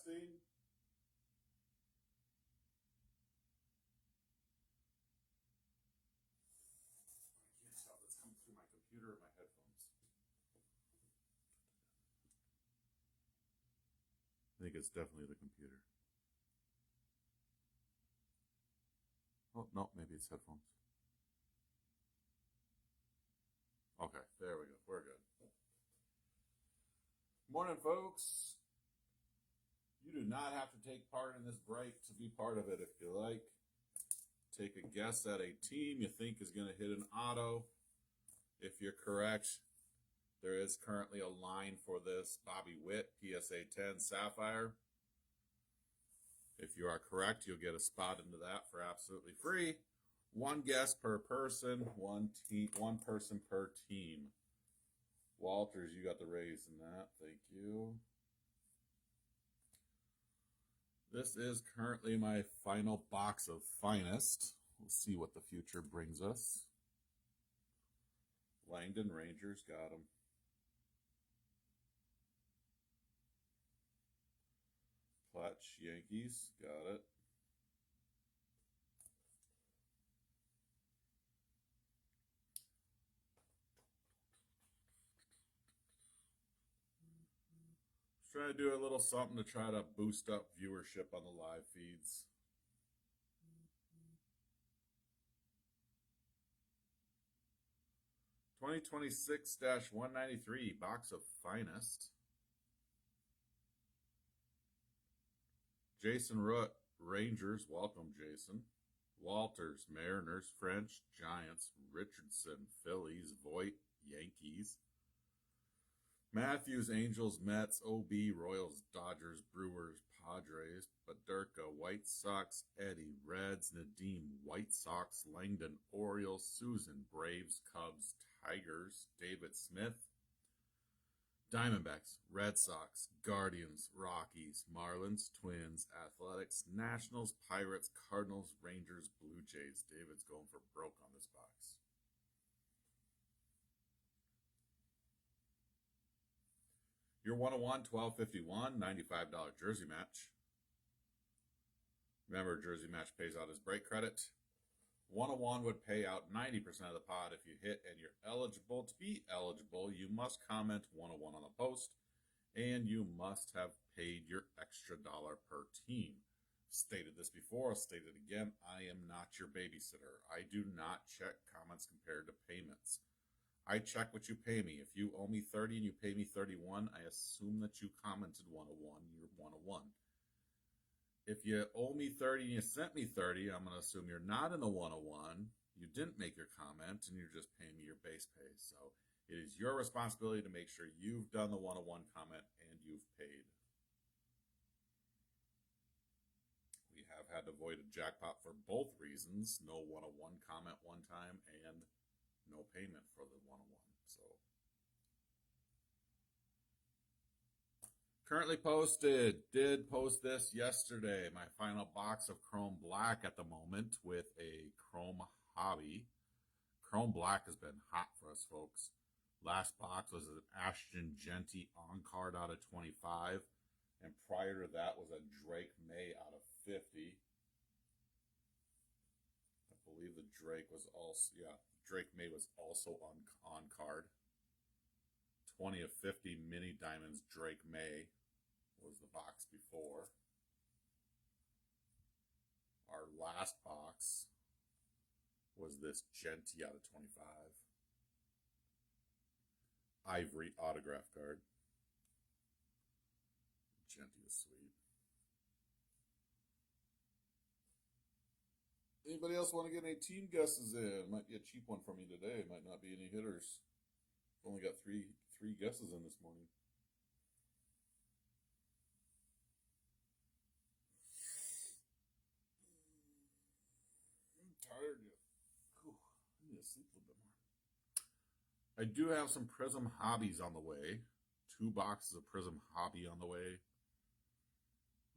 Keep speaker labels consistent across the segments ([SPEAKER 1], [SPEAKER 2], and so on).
[SPEAKER 1] Testing. I can't tell if it's coming through my computer or my headphones. I think it's definitely the computer. Oh, no, maybe it's headphones. Okay, there we go. We're good. Morning, folks. You do not have to take part in this break to be part of it if you like. Take a guess at a team you think is going to hit an auto. If you're correct, there is currently a line for this. Bobby Witt, PSA 10 Sapphire. If you are correct, you'll get a spot into that for absolutely free. One guess per person, one person per team. Walters, you got the raise in that. Thank you. This is currently my final box of finest. We'll see what the future brings us. Langdon Rangers, got him. Platch Yankees, got it. Trying to do a little something to try to boost up viewership on the live feeds. (2026-193) box of finest. Jason Root, Rangers, welcome Jason. Walters, Mariners, French, Giants, Richardson, Phillies, Voit, Yankees. Matthews, Angels, Mets, OB, Royals, Dodgers, Brewers, Padres, Baderka, White Sox, Eddie, Reds, Nadeem, White Sox, Langdon, Orioles, Susan, Braves, Cubs, Tigers, David Smith, Diamondbacks, Red Sox, Guardians, Rockies, Marlins, Twins, Athletics, Nationals, Pirates, Cardinals, Rangers, Blue Jays. David's going for broke on this box. Your 101, $12.51, $95 jersey match. Remember, jersey match pays out as break credit. 101 would pay out 90% of the pot if you hit and you're eligible. To be eligible, you must comment 101 on the post, and you must have paid your extra dollar per team. Stated this before, I'll state it again. I am not your babysitter. I do not check comments compared to payments. I check what you pay me. If you owe me 30 and you pay me 31, I assume that you commented 101, you're 101. If you owe me 30 and you sent me 30, I'm going to assume you're not in the 101. You didn't make your comment and you're just paying me your base pay. So it is your responsibility to make sure you've done the 101 comment and you've paid. We have had to avoid a jackpot for both reasons. No 101 comment one time and no payment for the 101. So currently posted. Did post this yesterday. My final box of Chrome Black at the moment with a Chrome Hobby. Chrome Black has been hot for us, folks. Last box was an Ashton Genty on card out of 25. And prior to that was a Drake May out of 50. I believe the Drake was also, Drake May was also on card. 20 of 50 mini diamonds Drake May was the box before. Our last box was this Genty out of 25. Ivory autograph card. Genty is sweet. Anybody else want to get any team guesses in? Might be a cheap one for me today. Might not be any hitters. Only got three guesses in this morning. I'm tired. I need to sleep a little bit more. I do have some Prism Hobbies on the way. 2 boxes of Prism Hobby on the way.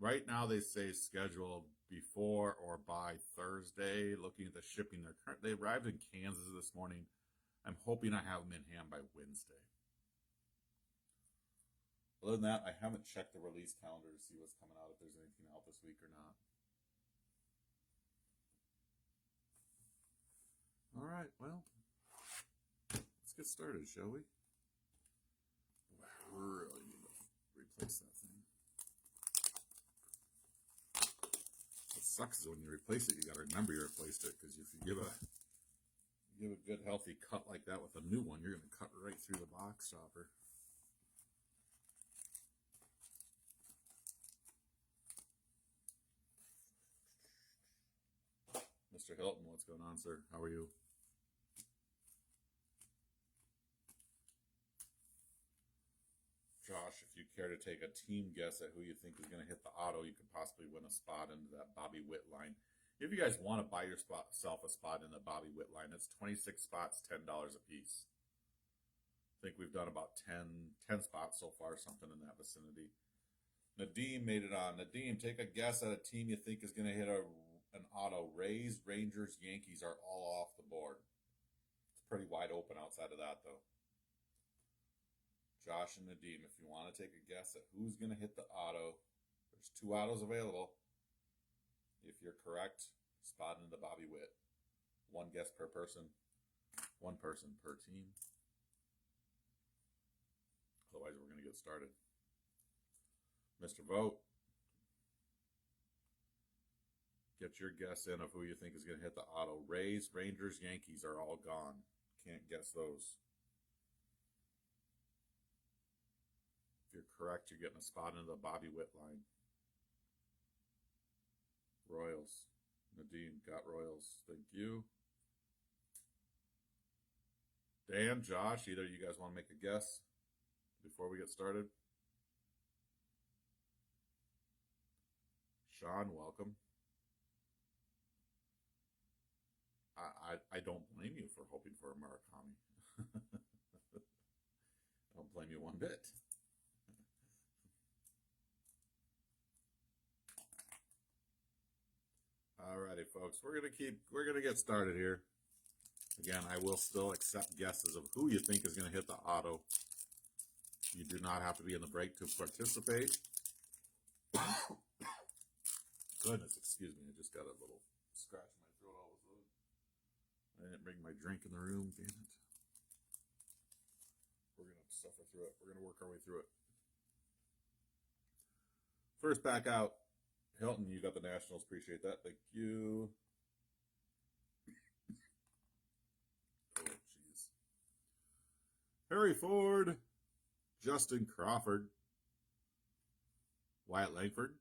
[SPEAKER 1] Right now they say scheduled before or by Thursday. Looking at the shipping, they arrived in Kansas this morning. I'm hoping I have them in hand by Wednesday. Other than that, I haven't checked the release calendar to see what's coming out, if there's anything out this week or not. All right, well, let's get started, shall we? I really need to replace that thing. What sucks is when you replace it, you got to remember you replaced it, because if you give a good healthy cut like that with a new one, you're going to cut right through the box stopper. Mr. Hilton, what's going on, sir? How are you? Josh, if you care to take a team guess at who you think is going to hit the auto, you could possibly win a spot into that Bobby Witt line. If you guys want to buy yourself a spot in the Bobby Witt line, it's 26 spots, $10 a piece. I think we've done about 10 spots so far, something in that vicinity. Nadeem made it on. Nadeem, take a guess at a team you think is going to hit an auto. Rays, Rangers, Yankees are all off the board. It's pretty wide open outside of that, though. Josh and Nadeem, if you want to take a guess at who's going to hit the auto, there's 2 autos available. If you're correct, spot into Bobby Witt. 1 guess per person, 1 person per team. Otherwise, we're going to get started. Mr. Vote, get your guess in of who you think is going to hit the auto. Rays, Rangers, Yankees are all gone. Can't guess those. If you're correct, you're getting a spot into the Bobby Witt line. Royals. Nadeem got Royals. Thank you. Dan, Josh, either of you guys want to make a guess before we get started? Sean, welcome. I don't blame you for hoping for a Murakami. I don't blame you one bit. Alrighty, folks, we're gonna get started here. Again, I will still accept guesses of who you think is gonna hit the auto. You do not have to be in the break to participate. Goodness, excuse me, I just got a little scratch in my throat all of a sudden. I didn't bring my drink in the room, damn it. We're gonna suffer through it. We're gonna work our way through it. First back out. Hilton, you got the Nationals. Appreciate that. Thank you. Oh, jeez. Harry Ford, Justin Crawford, Wyatt Langford,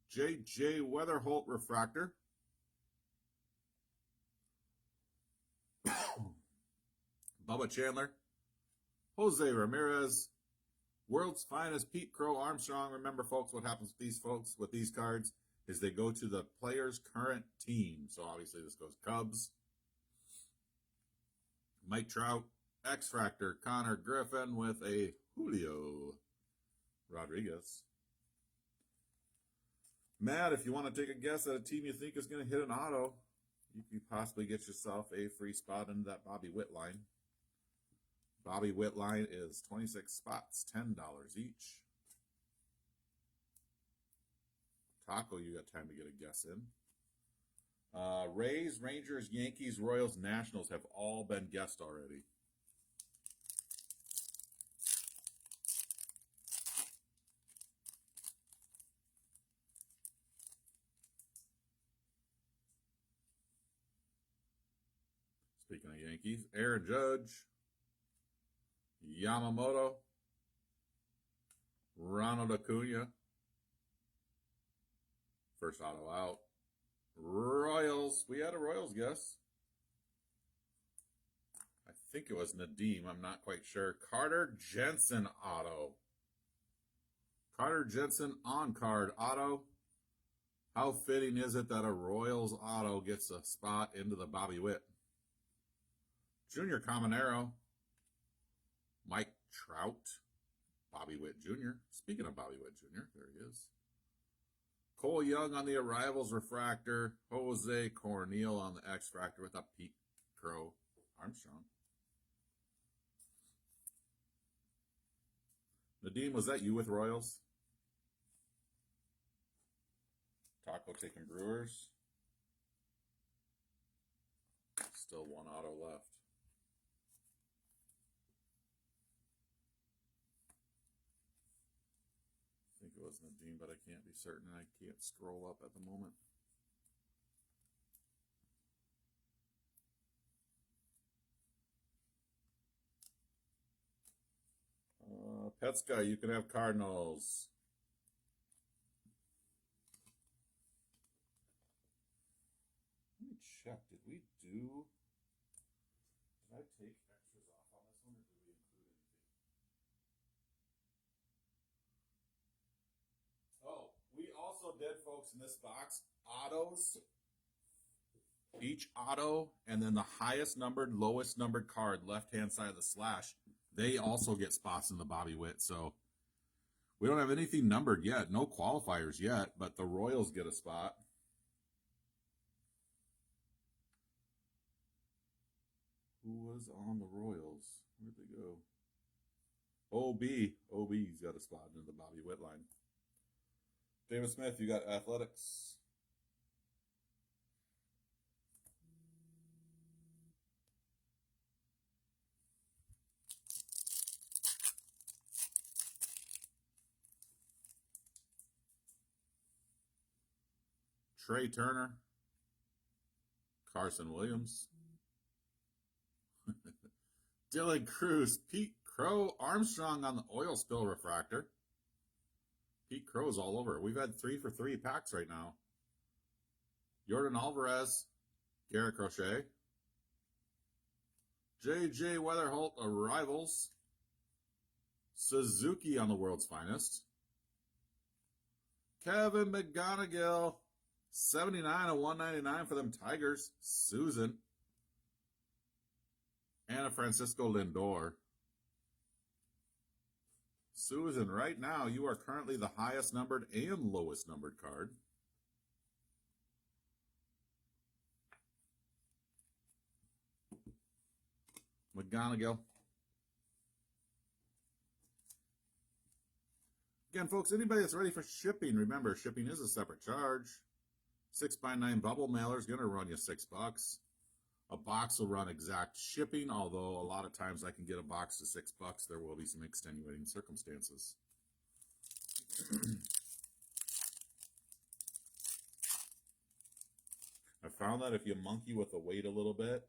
[SPEAKER 1] J.J. Weatherholt Refractor, Bubba Chandler, Jose Ramirez, World's Finest Pete Crow Armstrong. Remember, folks, what happens with these folks with these cards is they go to the player's current team. So obviously this goes Cubs. Mike Trout, X-Factor, Connor Griffin with a Julio Rodriguez. Matt, if you want to take a guess at a team you think is going to hit an auto, you can possibly get yourself a free spot into that Bobby Witt line. Bobby Witt line is 26 spots, $10 each. Taco, you got time to get a guess in. Rays, Rangers, Yankees, Royals, Nationals have all been guessed already. Speaking of Yankees, Aaron Judge, Yamamoto, Ronald Acuna, first auto out. Royals, we had a Royals guess. I think it was Nadeem, I'm not quite sure. Carter Jensen auto. Carter Jensen on-card auto. How fitting is it that a Royals auto gets a spot into the Bobby Witt? Junior Caminero. Mike Trout. Bobby Witt Jr. Speaking of Bobby Witt Jr., there he is. Cole Young on the Arrivals Refractor. Jose Cornel on the X-Fractor with a Pete Crow Armstrong. Nadeem, was that you with Royals? Taco taking Brewers. Still one auto left. I think it was Nadeem, but I can't be certain. I can't scroll up at the moment. Petska, you can have Cardinals. Let me check. Did I take extras off on this one, or did we include anything? Oh, we also did, folks, in this box, autos. Each auto, and then the highest numbered, lowest numbered card, left-hand side of the slash, they also get spots in the Bobby Witt. So we don't have anything numbered yet. No qualifiers yet, but the Royals get a spot. Who was on the Royals? Where'd they go? OB's got a spot in the Bobby Witt line. David Smith, you got Athletics. Trey Turner, Carson Williams, Dylan Cruz, Pete Crow, Armstrong on the oil spill refractor. Pete Crow's all over. We've had 3 for 3 packs right now. Jordan Alvarez, Garrett Crochet, J.J. Weatherholt, Arrivals, Suzuki on the world's finest, Kevin McGonigal, 79 of 199 for them Tigers, Susan, and a Francisco Lindor. Susan, right now, you are currently the highest numbered and lowest numbered card. McGonigal. Again, folks, anybody that's ready for shipping, remember, shipping is a separate charge. 6x9 bubble mailer is going to run you $6. A box will run exact shipping, although a lot of times I can get a box to $6. There will be some extenuating circumstances. I found that if you monkey with the weight a little bit,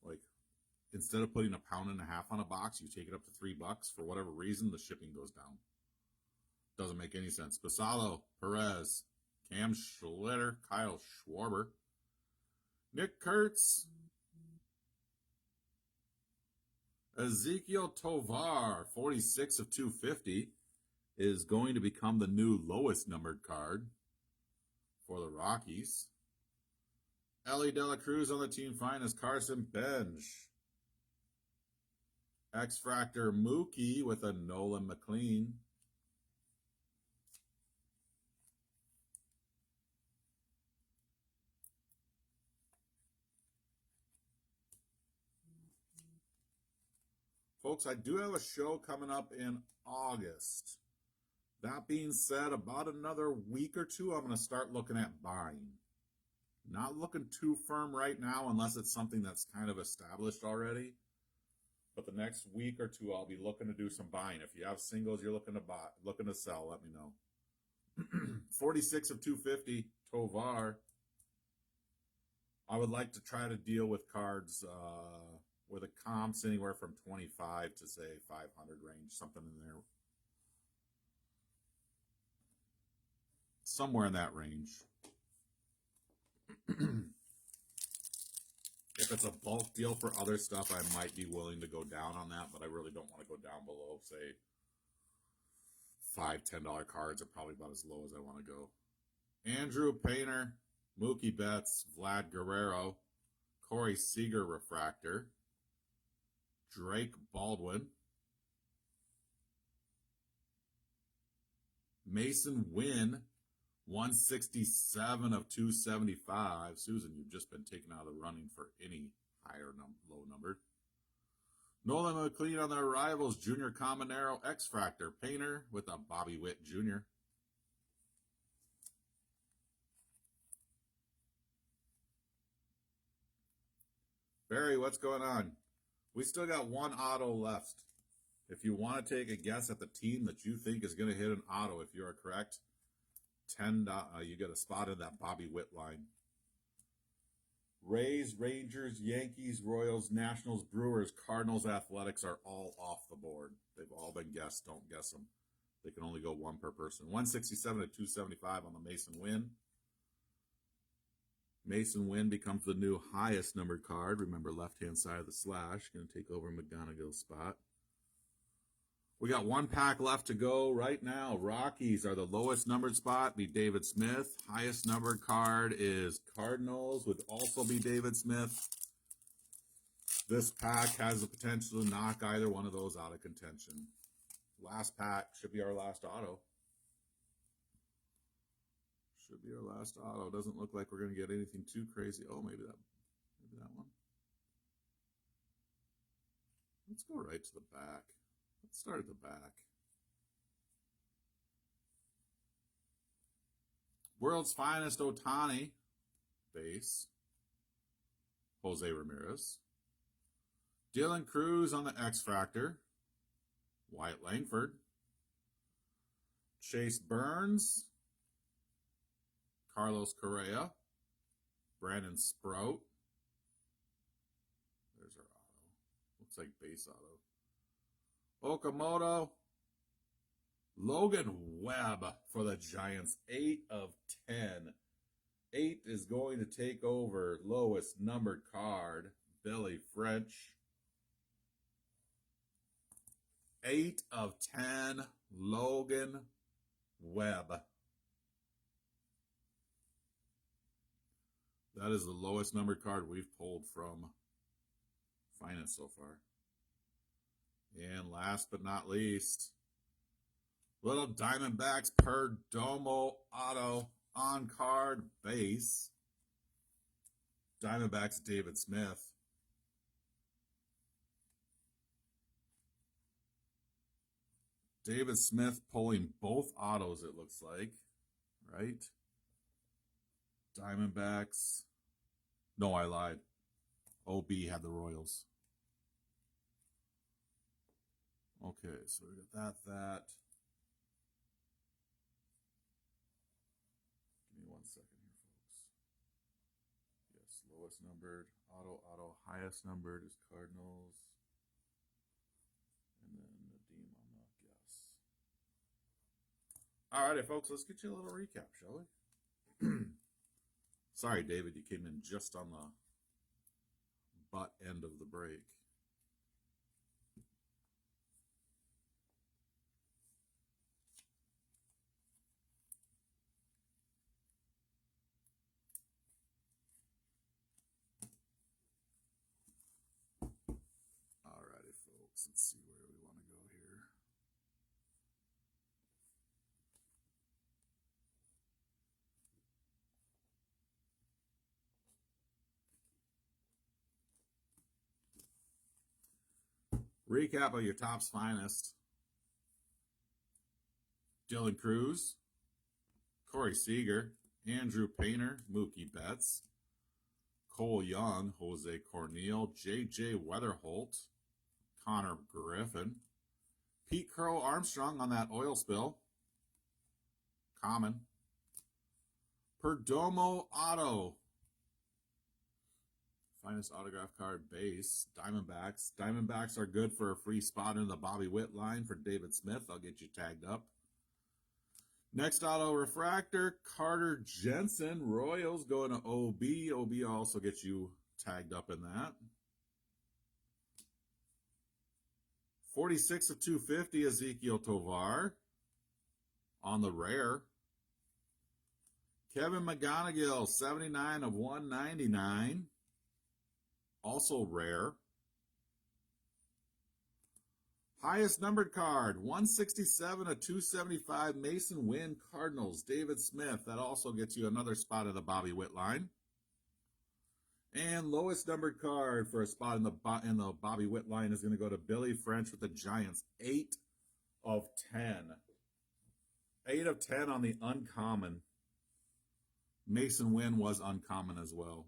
[SPEAKER 1] like instead of putting 1.5 pounds on a box, you take it up to $3. For whatever reason, the shipping goes down. Doesn't make any sense. Basalo, Perez, Cam Schlitter, Kyle Schwarber, Nick Kurtz, Ezekiel Tovar, 46 of 250, is going to become the new lowest numbered card for the Rockies. Ellie De La Cruz on the team finest, Carson Benj. X-Fractor Mookie with a Nolan McLean. Folks, I do have a show coming up in August. That being said, about another week or two, I'm going to start looking at buying. Not looking too firm right now unless it's something that's kind of established already. But the next week or two, I'll be looking to do some buying. If you have singles you're looking to buy, looking to sell, let me know. 46 of 250, Tovar. I would like to try to deal with cards with a comps anywhere from 25 to say 500 range, something in there. Somewhere in that range. If it's a bulk deal for other stuff, I might be willing to go down on that, but I really don't want to go down below, say, $5, $10 cards are probably about as low as I want to go. Andrew Painter, Mookie Betts, Vlad Guerrero, Corey Seager refractor, Drake Baldwin, Mason Wynn, 167 of 275. Susan, you've just been taken out of the running for any higher low numbered. Nolan McLean on their rivals, Junior Caminero X-Factor Painter with a Bobby Witt Jr. Barry, what's going on? We still got one auto left. If you want to take a guess at the team that you think is going to hit an auto, if you are correct, you get a spot in that Bobby Witt line. Rays, Rangers, Yankees, Royals, Nationals, Brewers, Cardinals, Athletics are all off the board. They've all been guessed. Don't guess them. They can only go one per person. 167 to 275 on the Mason Wynn. Mason Wynn becomes the new highest numbered card. Remember, left-hand side of the slash. Going to take over McGonagall's spot. We got one pack left to go right now. Rockies are the lowest numbered spot, be David Smith. Highest numbered card is Cardinals, would also be David Smith. This pack has the potential to knock either one of those out of contention. Last pack should be our last auto. Should be our last auto. Doesn't look like we're going to get anything too crazy. Oh, maybe that one. Let's go right to the back. Let's start at the back. World's Finest Ohtani base. Jose Ramirez. Dylan Cruz on the X Factor. Wyatt Langford. Chase Burns. Carlos Correa. Brandon Sprout. There's our auto. Looks like base auto. Okamoto. Logan Webb for the Giants. 8 of 10. 8 is going to take over lowest numbered card. Billy French. 8 of 10. Logan Webb. That is the lowest numbered card we've pulled from Finance so far. And last but not least, little Diamondbacks Perdomo auto on card base. Diamondbacks David Smith. David Smith pulling both autos, it looks like, right? Diamondbacks. No, I lied. OB had the Royals. Okay, so we got that. Give me 1 second here, folks. Yes, lowest numbered, auto. Highest numbered is Cardinals. And then Nadeem on the guess. All righty, folks, let's get you a little recap, shall we? Sorry, David, you came in just on the butt end of the break. Alrighty, folks, let's see where we want to go here. Recap of your Topps Finest. Dylan Cruz, Corey Seager, Andrew Painter, Mookie Betts, Cole Young, Jose Cornel, J.J. Weatherholt, Connor Griffin, Pete Crow Armstrong on that oil spill, common, Perdomo auto, Finest autograph card base, Diamondbacks. Diamondbacks are good for a free spot in the Bobby Witt line for David Smith. I'll get you tagged up. Next auto refractor, Carter Jensen. Royals going to OB. OB also gets you tagged up in that. 46 of 250, Ezekiel Tovar on the rare. Kevin McGonigal, 79 of 199. Also rare. Highest numbered card, 167 of 275, Mason Wynn Cardinals, David Smith. That also gets you another spot of the Bobby Witt line. And lowest numbered card for a spot in the Bobby Witt line is going to go to Billy French with the Giants. 8 of 10. 8 of 10 on the uncommon. Mason Wynn was uncommon as well.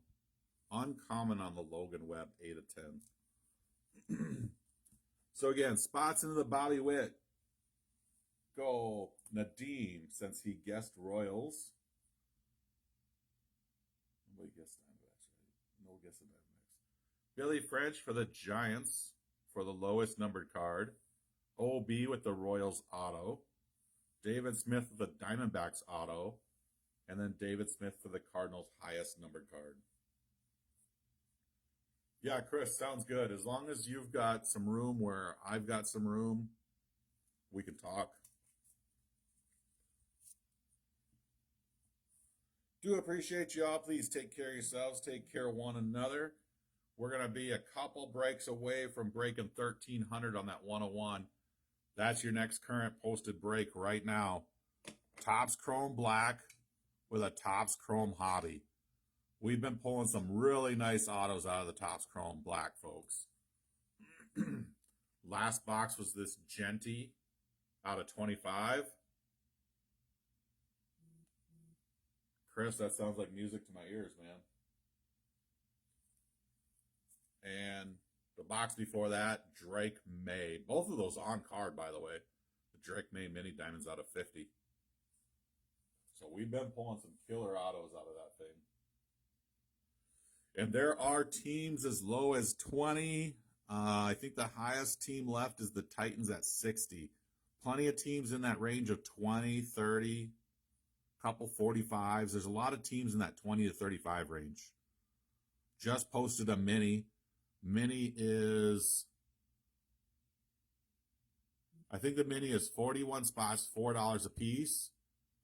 [SPEAKER 1] Uncommon on the Logan Webb, 8 of 10. So again, spots into the Bobby Witt. Go Nadeem, since he guessed Royals. Nobody guessed Diamondbacks, right? No guess the Diamondbacks. Billy French for the Giants for the lowest numbered card. OB with the Royals auto. David Smith with the Diamondbacks auto. And then David Smith for the Cardinals highest numbered card. Yeah, Chris, sounds good. As long as you've got some room where I've got some room, we can talk. Do appreciate y'all. Please take care of yourselves. Take care of one another. We're going to be a couple breaks away from breaking 1,300 on that 101. That's your next current posted break right now. Topps Chrome Black with a Topps Chrome Hobby. We've been pulling some really nice autos out of the Topps Chrome Black, folks. Last box was this Genty out of 25. Chris, that sounds like music to my ears, man. And the box before that, Drake May. Both of those on card, by the way. The Drake May Mini Diamonds out of 50. So we've been pulling some killer autos out of that thing. And there are teams as low as 20. I think the highest team left is the Titans at 60. Plenty of teams in that range of 20, 30, couple 45s. There's a lot of teams in that 20 to 35 range. Just posted a mini. Mini is, I think the mini is 41 spots, $4 a piece.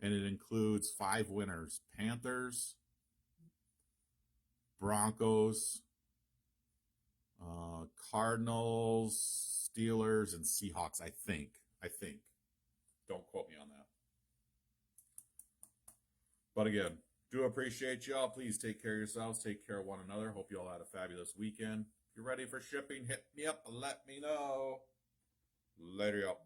[SPEAKER 1] And it includes 5 winners. Panthers, Broncos, Cardinals, Steelers, and Seahawks, I think. Don't quote me on that. But again, do appreciate y'all. Please take care of yourselves. Take care of one another. Hope you all had a fabulous weekend. If you're ready for shipping, hit me up and let me know. Later, y'all.